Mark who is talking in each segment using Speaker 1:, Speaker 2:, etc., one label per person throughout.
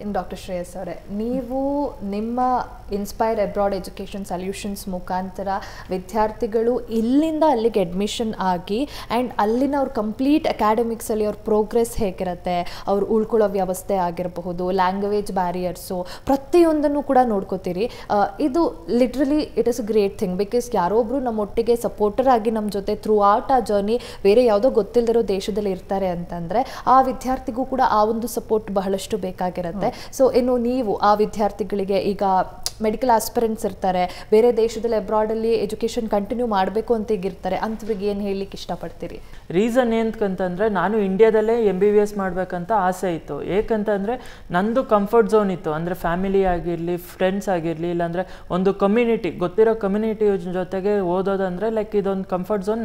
Speaker 1: ಇನ್ನು ಡಾಕ್ಟರ್ ಶ್ರೇಯಸ್ ಅವರೇ, ನೀವು ನಿಮ್ಮ ಇನ್ಸ್ಪೈರ್ ಅಬ್ರಾಡ್ ಎಜುಕೇಷನ್ ಸೊಲ್ಯೂಷನ್ಸ್ ಮುಖಾಂತರ ವಿದ್ಯಾರ್ಥಿಗಳು ಇಲ್ಲಿಂದ ಅಲ್ಲಿಗೆ ಅಡ್ಮಿಷನ್ ಆಗಿ ಆ್ಯಂಡ್ ಅಲ್ಲಿನ ಅವ್ರ ಕಂಪ್ಲೀಟ್ ಅಕಾಡೆಮಿಕ್ಸಲ್ಲಿ ಅವ್ರ ಪ್ರೋಗ್ರೆಸ್ ಹೇಗಿರುತ್ತೆ, ಅವ್ರು ಉಳ್ಕೊಳ್ಳೋ ವ್ಯವಸ್ಥೆ ಆಗಿರಬಹುದು, ಲ್ಯಾಂಗ್ವೇಜ್ ಬ್ಯಾರಿಯರ್ಸು, ಪ್ರತಿಯೊಂದನ್ನು ಕೂಡ ನೋಡ್ಕೋತೀರಿ. ಇದು literally it is a great thing. Because ಯಾರೊಬ್ಬರು ನಮ್ಮೊಟ್ಟಿಗೆ ಸಪೋರ್ಟರ್ ಆಗಿ ನಮ್ಮ ಜೊತೆ ಥ್ರೂ ಔಟ್ ಆ ಜರ್ನಿ ಬೇರೆ ಯಾವುದೋ ಗೊತ್ತಿಲ್ಲದಿರೋ ದೇಶದಲ್ಲಿ ಇರ್ತಾರೆ ಅಂತಂದರೆ ಆ ವಿದ್ಯಾರ್ಥಿಗೂ ಕೂಡ ಆ ಒಂದು ಸಪೋರ್ಟ್ ಬಹಳಷ್ಟು ಬೇಕಾಗಿರುತ್ತೆ. ಸೊ ಇನ್ನು ನೀವು ಆ ವಿದ್ಯಾರ್ಥಿಗಳಿಗೆ, ಈಗ ಮೆಡಿಕಲ್ ಆಸ್ಪಿರೆಂಟ್ಸ್ ಇರ್ತಾರೆ, ಬೇರೆ ದೇಶದಲ್ಲಿ ಅಬ್ರಾಡಲ್ಲಿ ಎಜುಕೇಷನ್ ಕಂಟಿನ್ಯೂ ಮಾಡಬೇಕು ಅಂತ ಈಗಿರ್ತಾರೆ, ಅಂಥವ್ರಿಗೆ ಏನು ಹೇಳಲಿಕ್ಕೆ ಇಷ್ಟಪಡ್ತೀರಿ?
Speaker 2: ರೀಸನ್ ಏನಂತಂದರೆ, ನಾನು ಇಂಡಿಯಾದಲ್ಲೇ MBBS ಮಾಡಬೇಕಂತ ಆಸೆ ಇತ್ತು. ಏಕಂತಂದರೆ ನಂದು ಕಂಫರ್ಟ್ ಝೋನ್ ಇತ್ತು. ಅಂದರೆ ಫ್ಯಾಮಿಲಿ ಆಗಿರಲಿ, ಫ್ರೆಂಡ್ಸ್ ಆಗಿರಲಿ, ಇಲ್ಲಾಂದರೆ ಒಂದು ಕಮ್ಯುನಿಟಿ, ಗೊತ್ತಿರೋ ಕಮ್ಯುನಿಟಿ ಜೊತೆಗೆ ಓದೋದಂದರೆ ಲೈಕ್ ಇದೊಂದು ಕಂಫರ್ಟ್ ಝೋನ್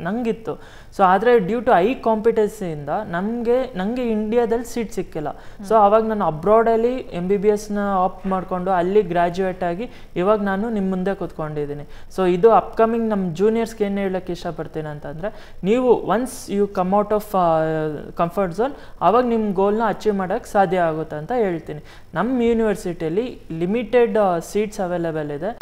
Speaker 2: ನಂಗಿತ್ತು. ಸೊ ಆದರೆ ಡ್ಯೂ ಟು ಹೈ ಕಾಂಪಿಟೆನ್ಸಿಯಿಂದ ನನಗೆ ಇಂಡಿಯಾದಲ್ಲಿ ಸೀಟ್ ಸಿಕ್ಕಿಲ್ಲ. ಸೊ ಆವಾಗ ನಾನು ಅಬ್ರಾಡಲ್ಲಿ MBBSನ ಆಪ್ಟ್ ಮಾಡಿಕೊಂಡು ಅಲ್ಲಿ ಗ್ರ್ಯಾಜುಯೇಟ್ ಆಗಿ ಇವಾಗ ನಾನು ನಿಮ್ಮ ಮುಂದೆ ಕೂತ್ಕೊಂಡಿದ್ದೀನಿ. ಸೊ ಇದು ಅಪ್ಕಮಿಂಗ್ ನಮ್ಮ ಜೂನಿಯರ್ಸ್ಗೆ ಏನು ಹೇಳೋಕ್ಕೆ ಇಷ್ಟಪಡ್ತೀನಿ ಅಂತಂದರೆ, ನೀವು once you come out of comfort zone, ಆವಾಗ ನಿಮ್ಮ ಗೋಲ್ನ ಅಚೀವ್ ಮಾಡೋಕ್ಕೆ ಸಾಧ್ಯ ಆಗುತ್ತೆ ಅಂತ ಹೇಳ್ತೀನಿ. ನಮ್ಮ ಯೂನಿವರ್ಸಿಟಿಯಲ್ಲಿ ಲಿಮಿಟೆಡ್ ಸೀಟ್ಸ್ ಅವೈಲೇಬಲ್ ಇದೆ.